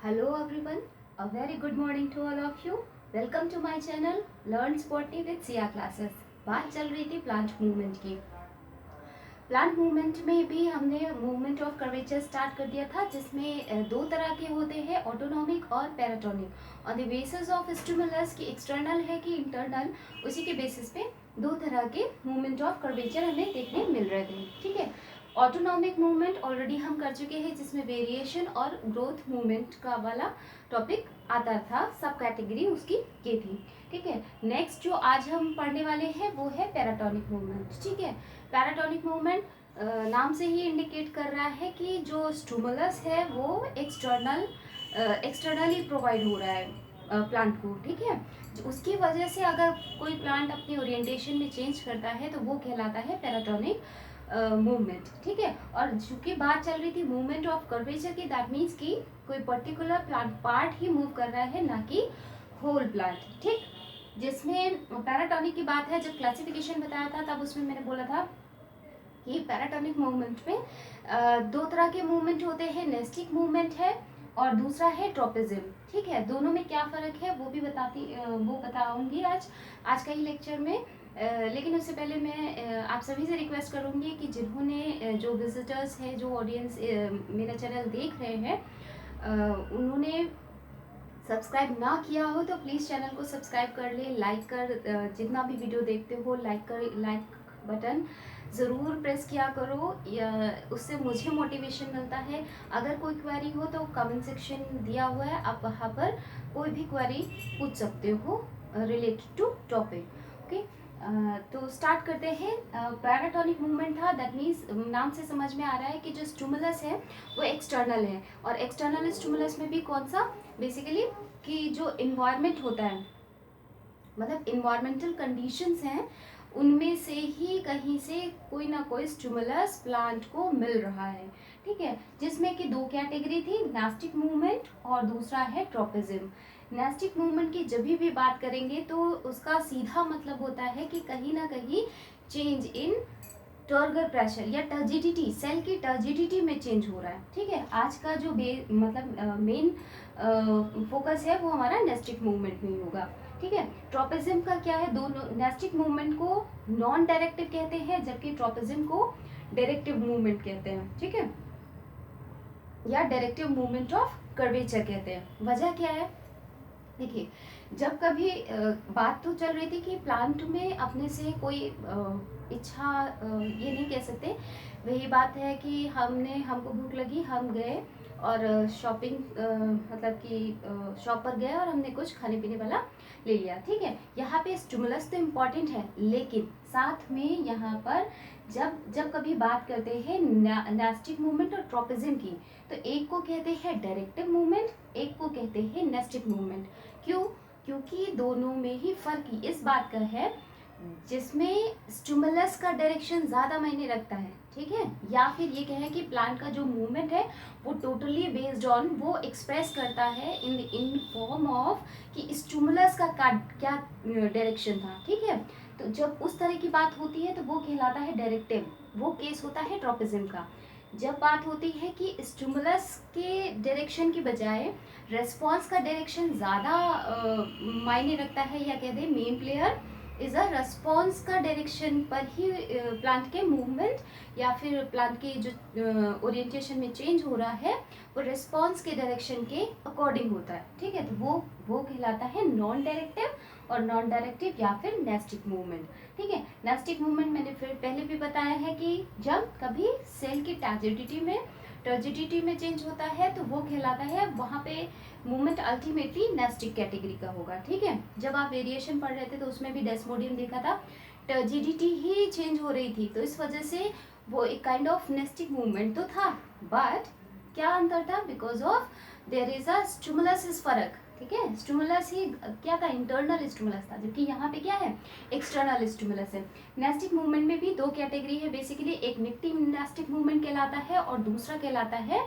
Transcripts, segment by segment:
Hello everyone, a very good morning to all of you. Welcome to my channel Learn Botany with Sia Classes. बात चल रही थी plant movement की। Plant movement में भी हमने मूवमेंट ऑफ कर्वेचर स्टार्ट कर दिया था, जिसमें दो तरह के होते हैं, ऑटोनॉमिक और paratonic. On the basis of stimulus की एक्सटर्नल है कि इंटरनल, उसी के बेसिस पे दो तरह के मूवमेंट ऑफ कर्वेचर हमें देखने मिल रहे थे। ठीक है, ऑटोनॉमिक मूवमेंट ऑलरेडी हम कर चुके हैं, जिसमें वेरिएशन और ग्रोथ मूवमेंट का वाला टॉपिक आता था, सब कैटेगरी उसकी ये थी। ठीक है, नेक्स्ट जो आज हम पढ़ने वाले हैं वो है पैराटोनिक मूवमेंट। ठीक है, पैराटोनिक मूवमेंट नाम से ही इंडिकेट कर रहा है कि जो स्टिमुलस है वो एक्सटर्नली प्रोवाइड हो रहा है प्लांट को। ठीक है, उसकी वजह से अगर कोई प्लांट अपनी ओरिएंटेशन में चेंज करता है तो वो कहलाता है पैराटोनिक मूवमेंट। ठीक है, और चूंकि बात चल रही थी मूवमेंट ऑफ कर्वेचर की, दैट मीन्स कि कोई पर्टिकुलर प्लांट पार्ट ही मूव कर रहा है, ना कि होल प्लांट। ठीक, जिसमें पैराटोनिक की बात है, जब क्लासिफिकेशन बताया था तब उसमें मैंने बोला था कि पैराटोनिक मूवमेंट में दो तरह के मूवमेंट होते हैं, नेस्टिक मूवमेंट है और दूसरा है ट्रोपिज्म। ठीक है, दोनों में क्या फ़र्क है वो भी वो बताऊंगी आज का ही लेक्चर में। लेकिन उससे पहले मैं आप सभी से रिक्वेस्ट करूंगी कि जिन्होंने जो विजिटर्स हैं, जो ऑडियंस मेरा चैनल देख रहे हैं, उन्होंने सब्सक्राइब ना किया हो तो प्लीज़ चैनल को सब्सक्राइब कर ले, जितना भी वीडियो देखते हो लाइक बटन ज़रूर प्रेस किया करो, उससे मुझे मोटिवेशन मिलता है। अगर कोई क्वेरी हो तो कमेंट सेक्शन दिया हुआ है, आप वहाँ पर कोई भी क्वेरी पूछ सकते हो रिलेटेड टू टॉपिक। ओके, तो स्टार्ट करते हैं। पैराटोनिक मूवमेंट था, दैट मीन्स नाम से समझ में आ रहा है कि जो स्टिमुलस है वो एक्सटर्नल है, और एक्सटर्नल स्टिमुलस में भी कौन सा, बेसिकली कि जो इन्वायरमेंट होता है, मतलब इन्वायरमेंटल कंडीशंस हैं, उनमें से ही कहीं से कोई ना कोई स्टिमुलस प्लांट को मिल रहा है। ठीक है, जिसमें कि दो कैटेगरी थी, नास्टिक मूवमेंट और दूसरा है ट्रोपिज्म। नास्टिक मूवमेंट की जब भी बात करेंगे तो उसका सीधा मतलब होता है कि कहीं ना कहीं चेंज इन टर्गर प्रेशर या टर्जिडिटी, सेल की टर्जिडिटी में चेंज हो रहा है। ठीक है, आज का जो मतलब मेन फोकस है वो हमारा नेस्टिक मूवमेंट में ही होगा। ठीक है, ट्रोपिज्म का क्या है, दोनों नेस्टिक मूवमेंट को नॉन डायरेक्टिव कहते हैं, जबकि ट्रोपिज्म को डायरेक्टिव मूवमेंट कहते हैं। ठीक है, या डायरेक्टिव मूवमेंट ऑफ कर्वेचर कहते हैं। वजह क्या है, देखिए, जब कभी बात तो चल रही थी कि प्लांट में अपने से कोई इच्छा, ये नहीं कह सकते, वही बात है कि हमको भूख लगी, हम गए और शॉपिंग, मतलब कि शॉप पर गए और हमने कुछ खाने पीने वाला ले लिया। ठीक है, यहाँ पे स्टिमुलस तो इम्पॉर्टेंट है, लेकिन साथ में यहाँ पर जब कभी बात करते हैं नास्टिक मूवमेंट और ट्रोपिज्म की, तो एक को कहते हैं डायरेक्टिव मूवमेंट, एक को कहते हैं नेस्टिक मूवमेंट। क्यों? क्योंकि दोनों में ही फर्क इस बात का है, जिसमें स्टिमुलस का डायरेक्शन ज़्यादा मायने रखता है। ठीक है, या फिर ये कहें कि प्लांट का जो मूवमेंट है वो टोटली बेस्ड ऑन, वो एक्सप्रेस करता है इन फॉर्म ऑफ कि स्टिमुलस का क्या डायरेक्शन था। ठीक है, तो जब उस तरह की बात होती है तो वो कहलाता है डायरेक्टिव, वो केस होता है ट्रोपिज्म का। जब बात होती है कि स्टिमुलस के डायरेक्शन की बजाय रेस्पॉन्स का डायरेक्शन ज़्यादा मायने रखता है, या कह दें main player is a response का डायरेक्शन पर ही प्लांट के मूवमेंट या फिर प्लांट के जो ओरिएंटेशन में चेंज हो रहा है वो रेस्पॉन्स के डायरेक्शन के अकॉर्डिंग होता है। ठीक है, तो वो कहलाता है नॉन डायरेक्टिव और नॉन डायरेक्टिव या फिर नेस्टिक मूवमेंट। ठीक है, नेस्टिक मूवमेंट मैंने फिर पहले भी बताया है कि जब कभी सेल की टर्जिडिटी में चेंज होता है तो वो कहलाता है, वहाँ पे मूवमेंट अल्टीमेटली नेस्टिक कैटेगरी का होगा। ठीक है, जब आप वेरिएशन पढ़ रहे थे तो उसमें भी डेस्मोडियम देखा था, टर्जिडिटी ही चेंज हो रही थी, तो इस वजह से वो एक काइंड ऑफ नेस्टिक मूवमेंट तो था, बट क्या अंतर था, because of their is a stimulus is फर्क। ठीक है, स्टिमुलस ही क्या था, इंटरनल स्टिमुलस था, जबकि यहाँ पे क्या है, एक्सटर्नल स्टिमुलस है। नेस्टिक मूवमेंट में भी दो कैटेगरी है बेसिकली, एक निक्टिनेस्टिक मूवमेंट कहलाता है और दूसरा कहलाता है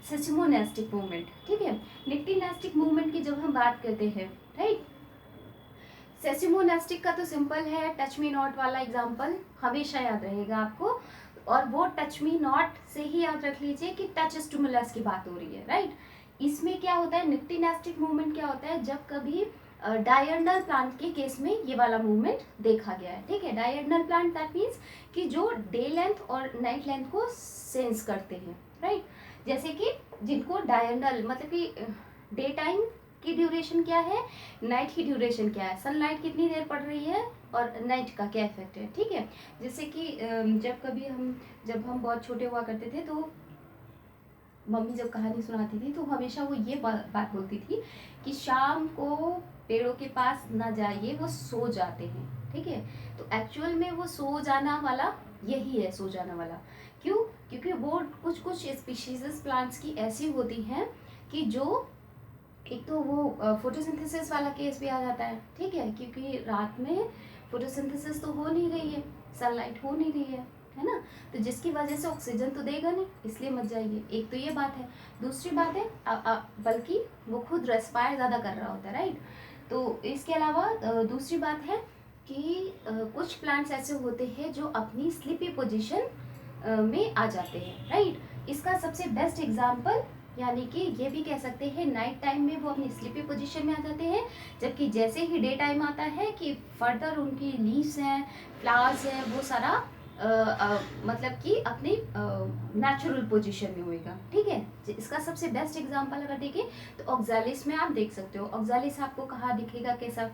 सेसिमोनेस्टिक मूवमेंट। ठीक है, निक्टिनेस्टिक मूवमेंट की जब हम बात करते हैं, राइट, सेसिमोनेस्टिक का तो सिंपल है, टच मी नॉट वाला एग्जाम्पल हमेशा याद रहेगा आपको, और वो टच मी नॉट से ही याद रख लीजिए कि टच स्टिमुलस की बात हो रही है, राइट। इसमें क्या होता है, निक्टिनेस्टिक मूवमेंट क्या होता है, जब कभी डायर्नल प्लांट के केस में ये वाला मूवमेंट देखा गया है। ठीक है, डायर्नल प्लांट दैट मीन्स कि जो डे लेंथ और नाइट लेंथ को सेंस करते हैं, राइट। जैसे कि जिनको डायर्नल मतलब कि डे टाइम की ड्यूरेशन क्या है, नाइट की ड्यूरेशन क्या है, सनलाइट कितनी देर पड़ रही है और नाइट का क्या इफेक्ट है। ठीक है, जैसे कि जब हम बहुत छोटे हुआ करते थे तो मम्मी जब कहानी सुनाती थी तो हमेशा वो ये बात बोलती थी कि शाम को पेड़ों के पास ना जाइए, वो सो जाते हैं। ठीक है, तो एक्चुअल में वो सो जाना वाला यही है, सो जाना वाला। क्यों? क्योंकि वो कुछ कुछ स्पीशीज प्लांट्स की ऐसी होती हैं कि जो एक तो वो फोटोसिंथेसिस वाला केस भी आ जाता है। ठीक है, क्योंकि रात में फोटोसिंथेसिस तो हो नहीं रही है, सनलाइट हो नहीं रही है ना, तो जिसकी वजह से ऑक्सीजन तो देगा नहीं, इसलिए मत जाइए। एक तो ये बात है। दूसरी बात है बल्कि वो खुद रेस्पायर ज़्यादा कर रहा होता है, राइट। तो इसके अलावा दूसरी बात है कि कुछ प्लांट्स ऐसे होते हैं जो अपनी स्लीपी पोजीशन में आ जाते हैं, राइट। इसका सबसे बेस्ट एग्जाम्पल यानी कि ये भी कह सकते हैं नाइट टाइम में वो अपनी स्लीपी पोजीशन में आ जाते हैं, जबकि जैसे ही डे टाइम आता है कि फर्दर उनकी लीव्स हैं, फ्लावर्स हैं, वो सारा मतलब कि अपनी नेचुरल पोजीशन में होएगा। ठीक है, इसका सबसे बेस्ट एग्जांपल अगर देखें तो ऑक्सैलिस में आप देख सकते हो। ऑक्सैलिस आपको कहाँ दिखेगा, कैसा,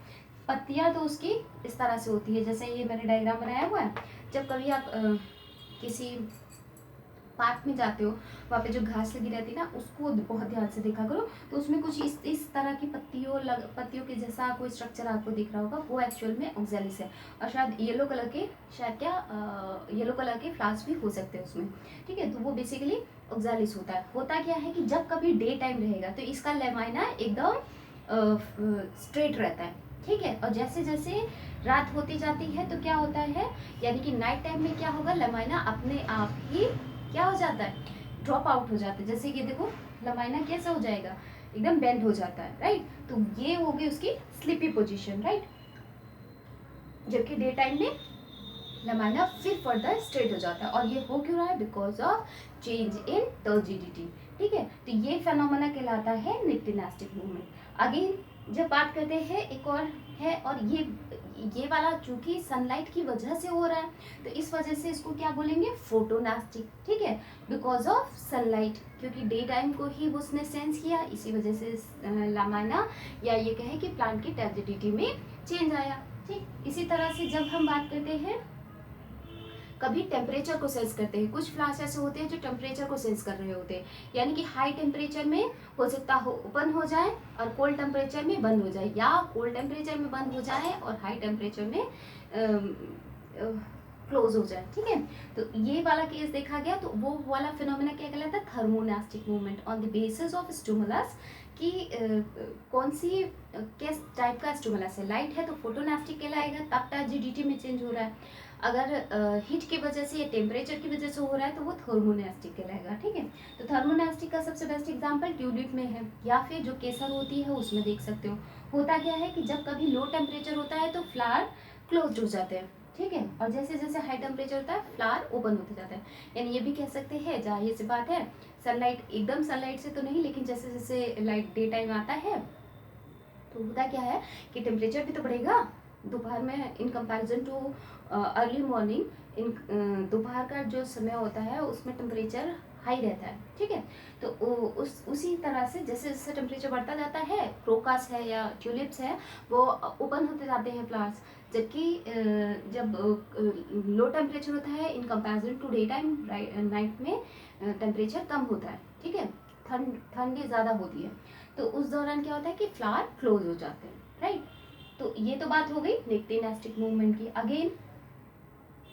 पत्तियां तो उसकी इस तरह से होती है, जैसे ये मैंने डायग्राम बनाया हुआ है। जब कभी आप किसी पार्क में जाते हो, वहाँ पे जो घास लगी रहती है ना, उसको बहुत ध्यान से देखा करो, तो उसमें कुछ इस तरह की पत्तियों के जैसा कोई स्ट्रक्चर आपको दिख रहा होगा, वो एक्चुअल में ऑक्सैलिस है। और शायद येलो कलर के फ्लावर्स भी हो सकते हैं उसमें। ठीक है, तो वो बेसिकली ऑक्सैलिस होता है। होता क्या है कि जब कभी डे टाइम रहेगा तो इसका लेमाइना एकदम स्ट्रेट रहता है। ठीक है, और जैसे जैसे रात होती जाती है तो क्या होता है, यानी कि नाइट टाइम में क्या होगा, लेमाइना अपने आप ही क्या हो जाता है, ड्रॉप आउट हो जाता है। जैसे कि देखो लमाइना कैसा हो जाएगा, एकदम बेंड हो जाता है, राइट। तो ये होगी उसकी स्लीपी पोजीशन, राइट। जबकि डे टाइम में लमाइना फिर फर्दर स्ट्रेट हो जाता है, और ये हो क्यों रहा है, because of change in turgidity. ठीक है, तो ये फेनोमेना कहलाता है निक्टिनेस्टिक मूवमेंट। अगेन जब बात करते हैं एक और है, और ये वाला चूंकि सनलाइट की वजह से हो रहा है तो इस वजह से इसको क्या बोलेंगे, फोटोनेस्टिक। ठीक है, बिकॉज ऑफ सनलाइट, क्योंकि डे टाइम को ही उसने सेंस किया, इसी वजह से लामाइना या ये कहे कि प्लांट की टर्जिडिटी में चेंज आया। ठीक, इसी तरह से जब हम बात करते हैं कभी टेम्परेचर को सेंस करते हैं, कुछ फ्लावर्स ऐसे होते हैं जो टेम्परेचर को सेंस कर रहे होते हैं, यानी कि हाई टेम्परेचर में हो सकता हो ओपन हो जाए और कोल्ड टेम्परेचर में बंद हो जाए, या कोल्ड टेम्परेचर में बंद हो जाए और हाई टेम्परेचर में क्लोज हो जाए। ठीक है, तो ये वाला केस देखा गया, तो वो वाला फिनोमेना क्या कहलाता है, thermonastic movement on the basis of stimulus, कि कौन सी किस टाइप का स्टिमुलस है। लाइट है तो फोटोनेस्टिक कहलाएगा, तब टर्जिडिटी में चेंज हो रहा है। अगर हीट की वजह से या टेम्परेचर की वजह से हो रहा है तो वो थर्मोनेस्टिक कहलाएगा। ठीक है, तो थर्मोनेस्टिक का सबसे बेस्ट एग्जांपल ट्यूलिप में है, या फिर जो केसर होती है उसमें देख सकते हो। होता क्या है कि जब कभी लो टेम्परेचर होता है तो फ्लावर क्लोज हो जाते हैं। ठीक है, और जैसे जैसे हाई टेम्परेचर होता है फ्लावर ओपन होते जाता है। यानी ये भी कह सकते हैं, जाहिर सी बात है, सनलाइट एकदम सनलाइट से तो नहीं, लेकिन जैसे जैसे लाइट डे टाइम आता है तो होता क्या है कि टेम्परेचर भी तो बढ़ेगा दोपहर में in comparison to early morning. इन दोपहर का जो समय होता है उसमें टेम्परेचर हाई रहता है। ठीक है, तो उसी तरह से जैसे जैसे टेम्परेचर बढ़ता जाता है, क्रोकस है या ट्यूलिप्स है, वो ओपन होते जाते हैं फ्लावर्स। जबकि जब लो टेम्परेचर होता है in comparison to day time, night में टेम्परेचर कम होता है। ठीक है, ठंडी ज़्यादा होती है, तो उस दौरान क्या होता है कि फ्लावर क्लोज हो जाते हैं, राइट। तो ये तो बात हो गई निक्टिनेस्टिक मूवमेंट की। अगेन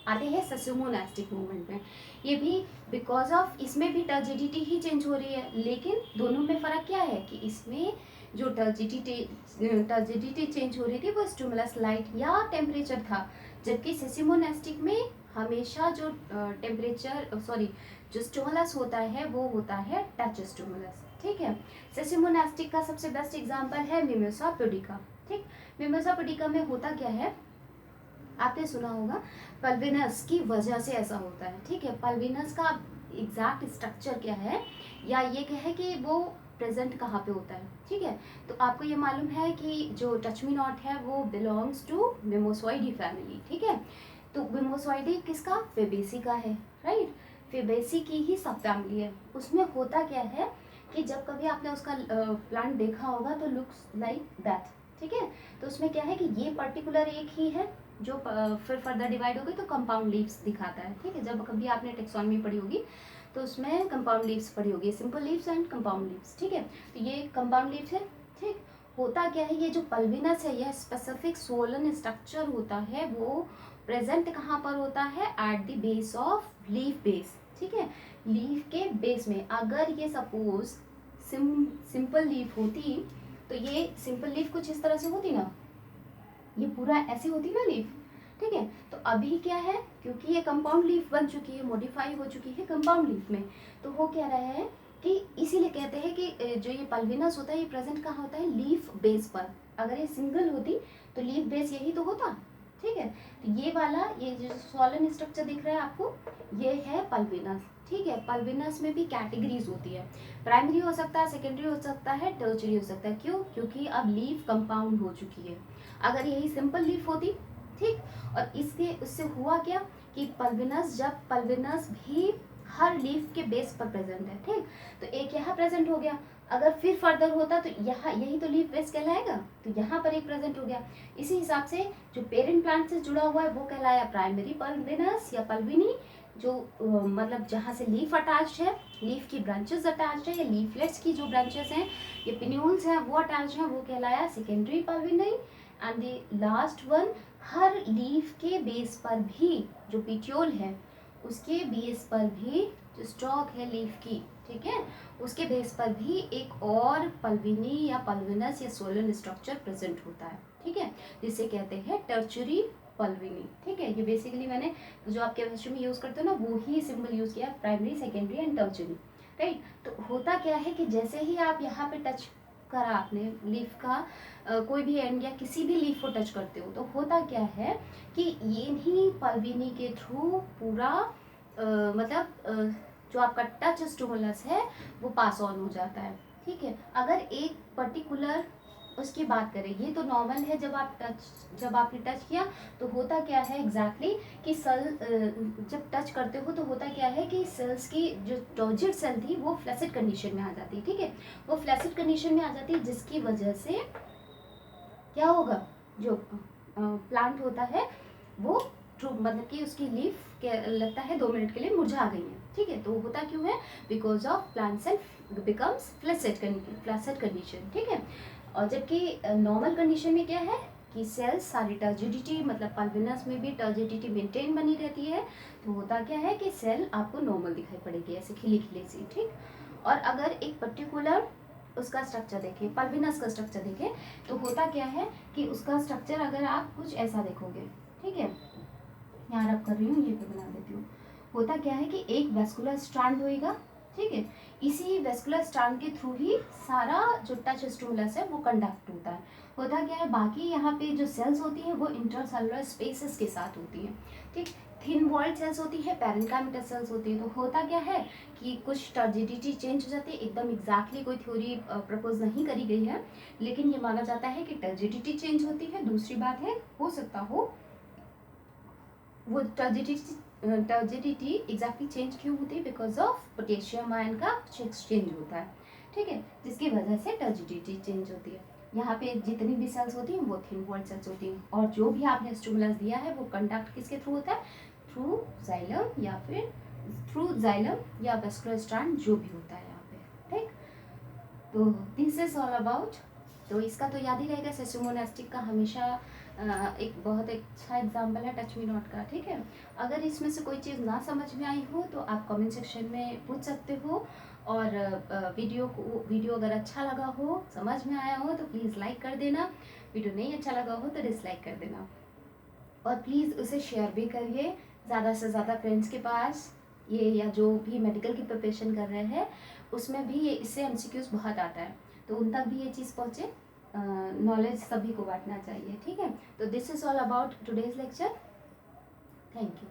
आते हैं सेसमोनेस्टिक मूवमेंट में। ये भी बिकॉज ऑफ इसमें भी टर्जिडिटी ही चेंज हो रही है, लेकिन दोनों में फ़र्क क्या है कि इसमें जो टर्जिडिटी चेंज हो रही थी वो स्टिमुलस लाइट या टेम्परेचर था, जबकि सेसमोनेस्टिक में हमेशा जो जो स्टिमुलस होता है वो होता है टच स्टिमुलस। ठीक है, सेसमोनेस्टिक का सबसे बेस्ट एग्जांपल है मिमोसा पुडिका। ठीक, मिमोसा पुडिका में होता क्या है, आपने सुना होगा पल्विनस की वजह से ऐसा होता है। ठीक है, पल्विनस का एग्जैक्ट स्ट्रक्चर क्या है, या ये कहे कि वो प्रेजेंट कहाँ पे होता है, ठीक है। तो आपको ये मालूम है कि जो टच मी नॉट है वो बिलोंग्स टू मिमोसॉइडी फैमिली, ठीक है। तो मिमोसॉइडी किसका, फेबेसी का है, राइट। फेबेसी की ही सब फैमिली है। उसमें होता क्या है कि जब कभी आपने उसका प्लांट देखा होगा तो लुक्स लाइक दैट, ठीक है। तो उसमें क्या है कि ये पर्टिकुलर एक ही है जो फिर फर्दर डिवाइड हो गई तो कंपाउंड लीव्स दिखाता है, ठीक है। जब कभी आपने टेक्सोनमी पढ़ी होगी तो उसमें कंपाउंड लीव्स पढ़ी होगी, simple leaves and compound leaves, ठीक है। तो ये कंपाउंड लीव्स है, ठीक। होता क्या है, ये जो पल्विनस है, यह स्पेसिफिक सोलन स्ट्रक्चर होता है, वो प्रेजेंट कहाँ पर होता है, at the base of leaf base, ठीक है। लीफ के बेस में। अगर ये सपोज सिंपल लीफ होती तो ये सिंपल लीफ कुछ इस तरह से होती ना, ये पूरा ऐसी होती ना लीफ, ठीक है। तो अभी क्या है, क्योंकि ये कंपाउंड लीफ बन चुकी है, मॉडिफाई हो चुकी है कंपाउंड लीफ में, तो हो क्या रहा है कि इसीलिए कहते हैं कि जो ये पल्विनस होता है ये प्रेजेंट कहाँ होता है, लीफ बेस पर। अगर ये सिंगल होती तो लीफ बेस यही तो होता, ठीक है। तो ये वाला, ये जो सॉलन स्ट्रक्चर दिख रहा है आपको, ये है पल्विनस, ठीक है। पल्विनस में भी कैटेगरीज होती है, प्राइमरी हो सकता है, सेकेंडरी हो सकता है, टर्चरी हो सकता है। क्यों, क्योंकि अब लीफ कंपाउंड हो चुकी है। अगर यही सिंपल लीफ होती, ठीक, और इसके उससे हुआ क्या कि पल्विनस, जब पल्विनस भी हर लीफ के बेस पर प्रेजेंट है, ठीक, तो एक यहाँ प्रेजेंट हो गया, अगर फिर फर्दर होता तो यहाँ यही तो लीफ बेस कहलाएगा, तो यहाँ पर एक प्रेजेंट हो गया। इसी हिसाब से जो पेरेंट प्लांट से जुड़ा हुआ है वो कहलाया प्राइमरी पल्विनस या पल्विनी, जो मतलब जहाँ से लीफ अटैच्ड है, लीफ की ब्रांचेस अटैच्ड है, या लीफलेट्स की जो ब्रांचेस हैं, ये पिन्यूल्स हैं वो अटैच्ड हैं, वो कहलाया secondary pulvini. And the last one, हर लीफ के बेस पर भी जो पिट्यूल है उसके बेस पर भी जो स्टॉक है लीफ की, ठीक है, उसके बेस पर भी एक और पल्विनी या पल्विनस या सोलन स्ट्रक्चर प्रेजेंट होता है, ठीक है, जिसे कहते हैं टर्चरी पल्विनी, ठीक है। ये बेसिकली मैंने जो आप केमिस्ट्री में यूज़ करते हो ना वो ही सिंबल यूज़ किया, primary, secondary and tertiary, right. तो होता क्या है कि जैसे ही आप यहाँ पे टच करा आपने लीफ का कोई भी एंड या किसी भी लीफ को टच करते हो, तो होता क्या है कि ये ही पल्विनी के थ्रू पूरा मतलब जो आपका टच स्टिमुलस है वो पास ऑन हो जाता है, ठीक है। अगर एक पर्टिकुलर उसकी बात करें, ये तो नॉर्मल है, जब आपने टच किया तो होता क्या है एग्जैक्टली कि सेल जब टच करते हो तो होता क्या है कि सेल्स की जो टर्जिड सेल थी वो फ्लैसिड कंडीशन में आ जाती है, ठीक है, वो फ्लैसिड कंडीशन में आ जाती है, जिसकी वजह से क्या होगा, जो प्लांट होता है वो मतलब कि उसकी लीफ लगता है 2 मिनट के लिए मुरझा गई है, ठीक है। तो होता क्यों है, because of plant cell becomes flaccid condition, ठीक है। और जबकि नॉर्मल कंडीशन में क्या है कि सेल्स सारी टर्जिडिटी, मतलब पल्विनस में भी टर्जिडिटी मेंटेन बनी रहती है, तो होता क्या है कि सेल आपको नॉर्मल दिखाई पड़ेगी, ऐसे खिली खिली सी, ठीक। और अगर एक पर्टिकुलर उसका स्ट्रक्चर देखें, पल्विनस का स्ट्रक्चर देखें, तो होता क्या है कि उसका स्ट्रक्चर अगर आप कुछ ऐसा देखोगे, ठीक है, यहाँ रब कर रही हूँ, ये पे बना देती हूँ। होता क्या है कि एक वेस्कुलर स्ट्रैंड होएगा, ठीक है, इसी वेस्कुलर स्ट्रैंड के थ्रू ही सारा जो टच स्टिमुलस है वो कंडक्ट होता है। होता क्या है, बाकी यहाँ पे जो सेल्स होती हैं वो इंटरसेलुलर स्पेसेस के साथ होती हैं, ठीक। थिन वॉल्ड सेल्स होती है, पैरेन्काइमल सेल्स होती है। तो होता क्या है कि कुछ टर्जिडिटी चेंज हो जाती है, एकदम एग्जैक्टली कोई थ्योरी प्रपोज नहीं करी गई है, लेकिन ये माना जाता है कि टर्जिडिटी चेंज होती है। दूसरी बात है, हो सकता हो वो टर्जिडिटी एग्जैक्टली चेंज क्यों होती है, बिकॉज ऑफ पोटेशियम आयन का एक्सचेंज होता है, ठीक है, जिसकी वजह से टर्जिडिटी चेंज होती है। यहाँ पे जितनी भी सेल्स होती हैं वो थिन वॉल्ड सेल्स होती हैं, और जो भी आपने स्टिमुलस दिया है वो कंडक्ट किसके थ्रू होता है, थ्रू जाइलम या फिर थ्रू जाइलम या वेस्कुलर स्ट्रैंड, जो भी होता है यहाँ पे, ठीक। तो दिस इज ऑल अबाउट, तो इसका तो याद ही रहेगा, सेसमोनास्टिक का हमेशा एक बहुत अच्छा एग्जाम्पल है टच मी नॉट का, ठीक है। अगर इसमें से कोई चीज़ ना समझ में आई हो तो आप कमेंट सेक्शन में पूछ सकते हो, और वीडियो अगर अच्छा लगा हो, समझ में आया हो तो प्लीज़ लाइक कर देना, वीडियो नहीं अच्छा लगा हो तो डिसलाइक कर देना, और प्लीज़ उसे शेयर भी करिए ज़्यादा से ज़्यादा फ्रेंड्स के पास, ये या जो भी मेडिकल की प्रिपरेशन कर रहे हैं उसमें भी ये इससे MCQs बहुत आता है, तो उन तक भी ये चीज़ पहुँचे, नॉलेज सभी को बांटना चाहिए, ठीक है। तो this is all about today's lecture, thank you.